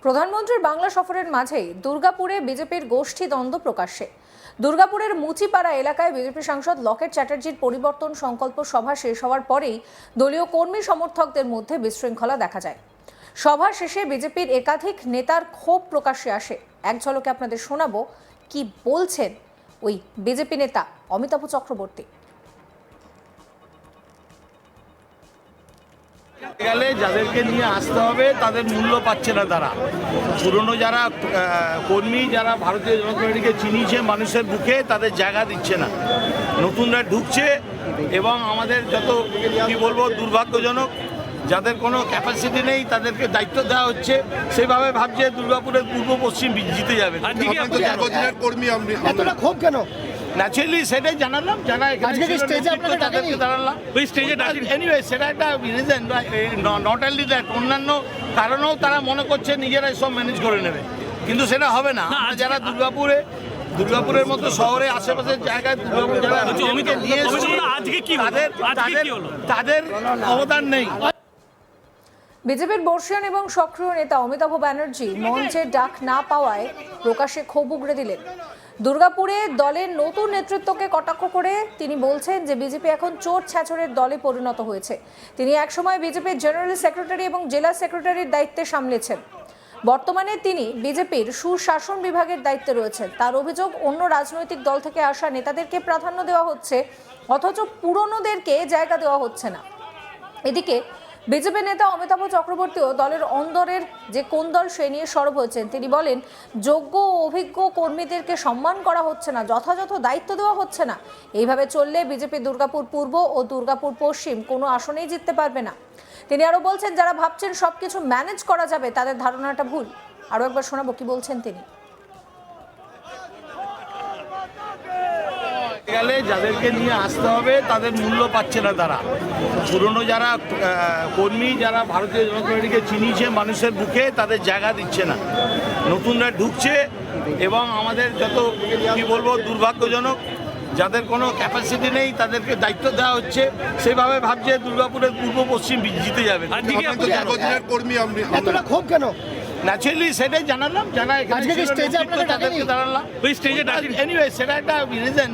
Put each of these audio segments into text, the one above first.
প্রধানমন্ত্রীর বাংলা সফরের মাঝেই দুর্গাপুরে বিজেপির গোষ্ঠী দ্বন্দ্ব প্রকাশ্যে। দুর্গাপুরের মুচিপাড়া এলাকায় বিজেপি সাংসদ লকেট চ্যাটার্জির পরিবর্তন সংকল্প সভা শেষ হওয়ার পরেই দলীয় কর্মী সমর্থকদের মধ্যে বিশৃঙ্খলা দেখা যায়। সভা শেষে বিজেপির একাধিক নেতার ক্ষোভ প্রকাশ্যে আসে। এক ঝলকে আপনাদের শোনাবো কি বলছেন ওই বিজেপি নেতা অমিতাভ চক্রবর্তী। গেলে যাদেরকে নিয়ে আসতে হবে তাদের মূল্য পাচ্ছে না তারা। পুরনো যারা কর্মী, যারা ভারতীয় জনতা পার্টিকে চিনিয়েছে মানুষের বুকে, তাদের জায়গা দিচ্ছে না। নতুনরা ঢুকছে এবং আমাদের যত কি বলবো দুর্ভাগ্যজনক, যাদের কোনো ক্যাপাসিটি নেই তাদেরকে দায়িত্ব দেওয়া হচ্ছে। সেভাবে ভাবছে দুর্গাপুরের পূর্ব পশ্চিম জিতে যাবে। ক্ষোভ কেন? ন্যাচারালি সেটাই জানালাম, যারা তাদেরকে দাঁড়ালাম। এনিওয়ে সেটা একটা রিজন, নট অনলি দ্যাট, অন্যান্য কারণেও তারা মনে করছে নিজেরাই সব ম্যানেজ করে নেবে, কিন্তু সেটা হবে না। যারা দুর্গাপুরের মতো শহরে আশেপাশের জায়গায় দুর্গাপুর যারা নিয়ে তাদের অবদান নেই। বিজেপির বর্ষীয়ান এবং সক্রিয় নেতা অমিতাভ ব্যানার্জি মঞ্চের ডাক না পাওয়ায় প্রকাশ্যে ক্ষোভ উগড়ে দিলেন। দুর্গাপুরে দলের নতুন নেতৃত্বকে কটাক্ষ করে তিনি বলছেন যে বিজেপি এখন চোর ছ্যাচরের দলে পরিণত হয়েছে। তিনি একসময় বিজেপির জেনারেল সেক্রেটারি এবং জেলা সেক্রেটারির দায়িত্বে সামলেছেন। বর্তমানে তিনি বিজেপির সুশাসন বিভাগের দায়িত্বে রয়েছেন। তার অভিযোগ, অন্য রাজনৈতিক দল থেকে আসা নেতাদেরকে প্রাধান্য দেওয়া হচ্ছে, অথচ পুরনোদেরকে জায়গা দেওয়া হচ্ছে না। এদিকে বিজেপি নেতা অমিতাভ চক্রবর্তীও দলের অন্দরের যে কোন দল সে নিয়ে সরব হয়েছেন। তিনি বলেন, যোগ্য ও অভিজ্ঞ কর্মীদেরকে সম্মান করা হচ্ছে না, যথাযথ দায়িত্ব দেওয়া হচ্ছে না। এইভাবে চললে বিজেপি দুর্গাপুর পূর্ব ও দুর্গাপুর পশ্চিম কোনো আসনেই জিততে পারবে না। তিনি আরো বলছেন, যারা ভাবছেন সবকিছু ম্যানেজ করা যাবে তাদের ধারণাটা ভুল। আরো একবার শোনাবো কি বলছেন তিনি। গেলে যাদেরকে নিয়ে আসতে হবে তাদের মূল্য পাচ্ছে না তারা। পুরনো যারা কর্মী, যারা ভারতীয় জনতা পার্টিকে চিনিয়েছে মানুষের বুকে, তাদের জায়গা দিচ্ছে না। নতুনরা ঢুকছে এবং আমাদের যত কি বলবো দুর্ভাগ্যজনক, যাদের কোনো ক্যাপাসিটি নেই তাদেরকে দায়িত্ব দেওয়া হচ্ছে। সেভাবে ভাবছে দুর্গাপুরের পূর্ব পশ্চিম জিতে যাবে। ক্ষোভ কেন? ন্যাচারালি সেটাই জানালাম, যারা তাদেরকে দাঁড়ালাম। এনিওয়ে সেটা একটা রিজন,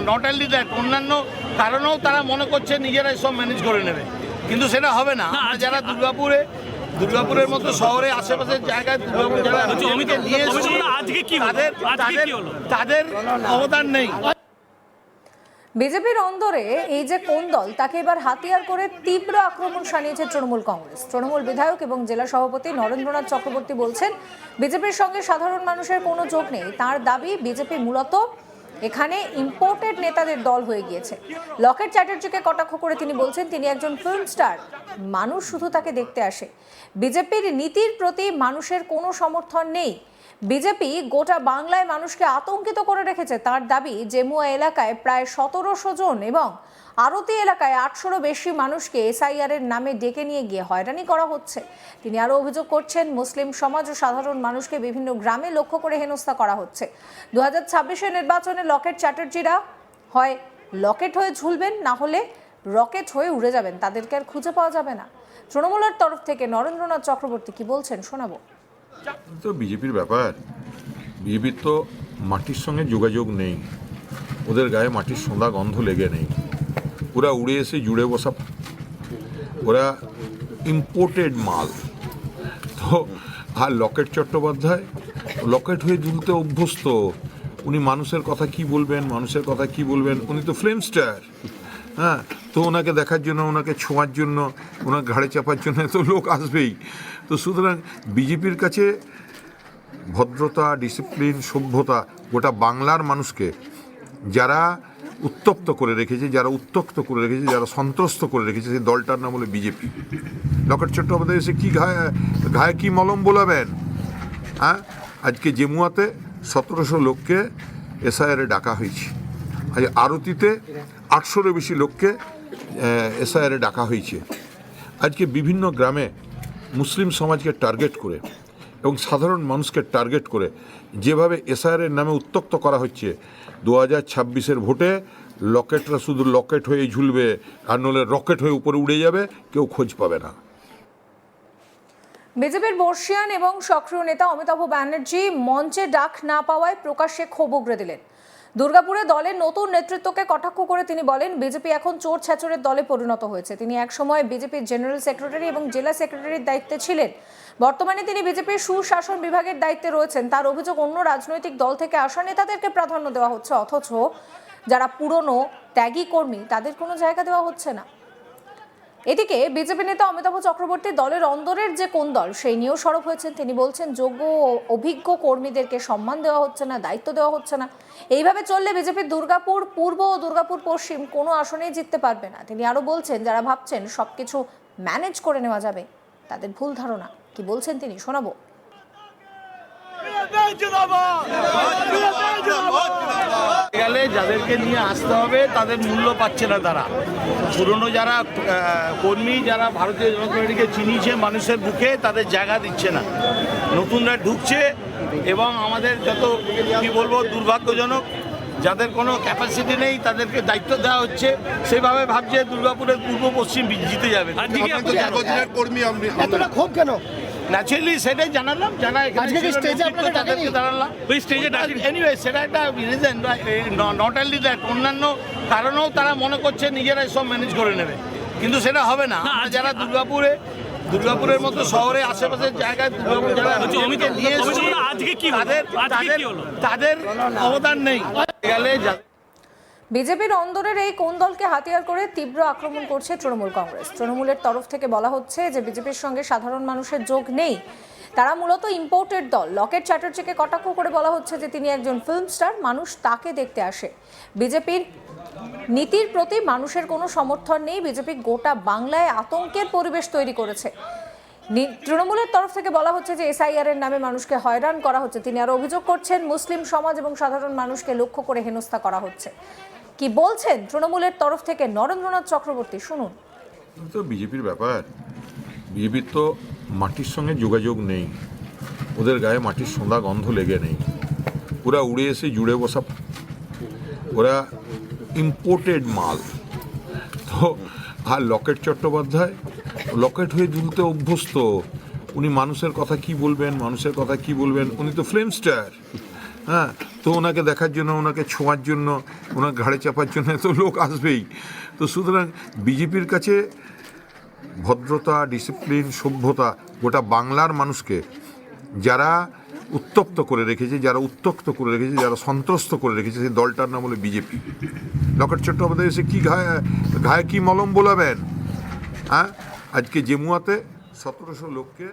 নট অনলি দ্যাট, অন্যান্য কারণেও তারা মনে করছে নিজেরাই সব ম্যানেজ করে নেবে, কিন্তু সেটা হবে না। যারা দুর্গাপুরের মতো শহরে আশেপাশের জায়গায় দুর্গাপুর যারা নিয়ে তাদের অবদান নেই। বিজেপির অন্দরে এই যে কোন দল, তাকে এবার হাতিয়ার করে তীব্র আক্রমণ শানিয়েছে তৃণমূল কংগ্রেস। তৃণমূল বিধায়ক এবং জেলা সভাপতি নরেন্দ্রনাথ চক্রবর্তী বলছেন, বিজেপির সঙ্গে সাধারণ মানুষের কোনো যোগ নেই। তার দাবি, বিজেপি মূলত এখানে ইম্পোর্টেড নেতাদের দল হয়ে গিয়েছে। লকেট চ্যাটার্জিকে কটাক্ষ করে তিনি বলছেন, তিনি একজন ফিল্ম স্টার, মানুষ শুধু তাকে দেখতে আসে। বিজেপির নীতির প্রতি মানুষের কোনো সমর্থন নেই। বিজেপি গোটা বাংলায় মানুষকে আতঙ্কিত করে রেখেছে। তার দাবি, জেমুয়া এলাকায় প্রায় 1700 জন এবং আরতি এলাকায় 800-রও বেশি মানুষকে এসআইআর এর নামে ডেকে নিয়ে গিয়ে হয়রানি করা হচ্ছে। তিনি আরও অভিযোগ করছেন, মুসলিম সমাজ ও সাধারণ মানুষকে বিভিন্ন গ্রামে লক্ষ্য করে হেনস্থা করা হচ্ছে। 2026-এর নির্বাচনে লকেট চ্যাটার্জিরা হয় লকেট হয়ে ঝুলবেন, না হলে রকেট হয়ে উড়ে যাবেন, তাদেরকে আর খুঁজে পাওয়া যাবে না। তৃণমূলের তরফ থেকে নরেন্দ্রনাথ চক্রবর্তী কি বলছেন শোনাবো। তো বিজেপির ব্যাপার, বিজেপির তো মাটির সঙ্গে যোগাযোগ নেই, ওদের গায়ে মাটির সোঁদা গন্ধ লেগে নেই। ওরা উড়ে এসে জুড়ে বসা, ওরা ইম্পোর্টেড মাল। তো আর লকেট চট্টোপাধ্যায় লকেট হয়ে ঝুলতে অভ্যস্ত। উনি মানুষের কথা কি বলবেন, উনি তো ফিল্ম স্টার। হ্যাঁ, তো ওনাকে দেখার জন্য, ওনাকে ছোঁয়ার জন্য, ওনার ঘাড়ে চাপার জন্য তো লোক আসবেই। তো সুতরাং বিজেপির কাছে ভদ্রতা, ডিসিপ্লিন, সভ্যতা গোটা বাংলার মানুষকে যারা উত্তপ্ত করে রেখেছে, যারা সন্ত্রস্ত করে রেখেছে, সেই দলটার নাম হলো বিজেপি। লকেট চট্টোপাধ্যায় এসে কি ঘায়ে কি মলম বোলাবেন? হ্যাঁ, আজকে জেমুয়াতে 1700 লোককে এসআইআরে ডাকা হয়েছে। আজ আরতিতে 800-রও বেশি লোককে এসআইআরে ডাকা হয়েছে। আজকে বিভিন্ন গ্রামে মুসলিম সমাজকে টার্গেট করে এবং সাধারণ মানুষকে টার্গেট করে যেভাবে এসআইআরের নামে উত্তক্ত করা হচ্ছে, 2026-এর ভোটে লকেটরা শুধু লকেট হয়ে ঝুলবে, আর নলে রকেট হয়ে উপরে উড়ে যাবে, কেউ খোঁজ পাবে না। বিজেপির বর্ষিয়ান এবং সক্রিয় নেতা অমিতাভ ব্যানার্জি মঞ্চে ডাক না পাওয়ায় প্রকাশ্যে ক্ষোভ উগরে দিলেন। দুর্গাপুরে দলের নতুন নেতৃত্বকে কটাক্ষ করে তিনি বলেন, বিজেপি এখন চোর ছ্যাচরের দলে পরিণত হয়েছে। তিনি একসময় বিজেপির জেনারেল সেক্রেটারি এবং জেলা সেক্রেটারির দায়িত্বে ছিলেন। বর্তমানে তিনি বিজেপির সুশাসন বিভাগের দায়িত্বে রয়েছেন। তার অভিযোগ, অন্য রাজনৈতিক দল থেকে আসা নেতাদেরকে প্রাধান্য দেওয়া হচ্ছে, অথচ যারা পুরনো ত্যাগী কর্মী তাদের কোনো জায়গা দেওয়া হচ্ছে না। এদিকে বিজেপি নেতা অমিতাভ চক্রবর্তী দলের অন্দরের যে কোন দল সেই নিয়েও সরব হয়েছেন। তিনি বলছেন, যোগ্য ও অভিজ্ঞ কর্মীদেরকে সম্মান দেওয়া হচ্ছে না, দায়িত্ব দেওয়া হচ্ছে না। এইভাবে চললে বিজেপির দুর্গাপুর পূর্ব ও দুর্গাপুর পশ্চিম কোনো আসনেই জিততে পারবে না। তিনি আরো বলছেন, যারা ভাবছেন সবকিছু ম্যানেজ করে নেওয়া যাবে তাদের ভুল ধারণা। কি বলছেন তিনি শোনাবো। গেলে যাদেরকে নিয়ে আসতে হবে তাদের মূল্য পাচ্ছে না তারা। পুরনো যারা কর্মী, যারা ভারতীয় জনতা পার্টিকে চিনিয়েছে মানুষের বুকে, তাদের জায়গা দিচ্ছে না। নতুনরা ঢুকছে এবং আমাদের যত কি বলবো দুর্ভাগ্যজনক, যাদের কোনো ক্যাপাসিটি নেই তাদেরকে দায়িত্ব দেওয়া হচ্ছে। সেভাবে ভাবছে দুর্গাপুরের পূর্ব পশ্চিম জিতে যাবে। এতটা ক্ষোভ কেন? ন্যাচুরালি সেটাই জানালাম, যারা এখানে আজকে কি ছিল স্টেজে নেতৃত্ব, আপনাকে তাদেরকে ডাকেনি? দাঁড়ালাম। ওই স্টেজে এনিওয়ে সেটা একটা রিজন, নট অনলি দ্যাট, অন্যান্য কারণেও তারা মনে করছে নিজেরাই সব ম্যানেজ করে নেবে, কিন্তু সেটা হবে না। আমরা যারা দুর্গাপুরের মতো শহরে আশেপাশের জায়গায় দুর্গাপুর যারা অমিতাভকে নিয়ে এসেছি, তাদের অবদান নেই। গেলে বিজেপির অন্দরের এই কোন দলকে হাতিয়ার করে তীব্র আক্রমণ করছে তৃণমূল কংগ্রেস। তৃণমূলের তরফ থেকে বলা হচ্ছে যে বিজেপির সঙ্গে সাধারণ মানুষের যোগ নেই, তারা মূলত ইম্পোর্টেড দল। লকেট চ্যাটার্জিকে কটাক্ষ করে বলা হচ্ছে যে তিনি একজন ফিল্ম স্টার, মানুষ তাকে দেখতে আসে। বিজেপির নীতির প্রতি মানুষের কোনো সমর্থন নেই। বিজেপি গোটা বাংলায় আতঙ্কের পরিবেশ তৈরি করেছে। তৃণমূলের তরফ থেকে বলা হচ্ছে যে এসআইআর এর নামে মানুষকে হয়রান করা হচ্ছে। তিনি আরো অভিযোগ করছেন, মুসলিম সমাজ এবং সাধারণ মানুষকে লক্ষ্য করে হেনস্থা করা হচ্ছে। কি বলছেন তৃণমূলের তরফ থেকে নরেন্দ্রনাথ চক্রবর্তী, শুনুন। তো বিজেপির ব্যাপার, বিজেপির তো মাটির সঙ্গে যোগাযোগ নেই, ওদের গায়ে মাটির সোঁদা গন্ধ লেগে নেই। ওরা উড়ে এসে জুড়ে বসা, ওরা ইম্পোর্টেড মাল। তো আর লকেট চট্টোপাধ্যায় লকেট হয়ে দুলতে অভ্যস্ত। উনি মানুষের কথা কি বলবেন, উনি তো ফিল্ম স্টার। হ্যাঁ, তো ওনাকে দেখার জন্য, ওনাকে ছোঁয়ার জন্য, ওনার ঘাড়ে চাপার জন্য তো লোক আসবেই। তো সুতরাং বিজেপির কাছে ভদ্রতা, ডিসিপ্লিন, সভ্যতা গোটা বাংলার মানুষকে যারা উত্তপ্ত করে রেখেছে, যারা সন্ত্রস্ত করে রেখেছে, সেই দলটার নাম হলো বিজেপি। লকেট চট্টোপাধ্যায় এসে কি ঘায়ে কি মলম বোলাবেন? হ্যাঁ, আজকে জেমুয়াতে 1700 লোককে।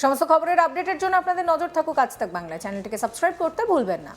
সমস্ত খবরের আপডেটের জন্য আপনাদের নজর থাকুক আজ তাক বাংলা চ্যানেলটিকে সাবস্ক্রাইব করতে ভুলবেন না।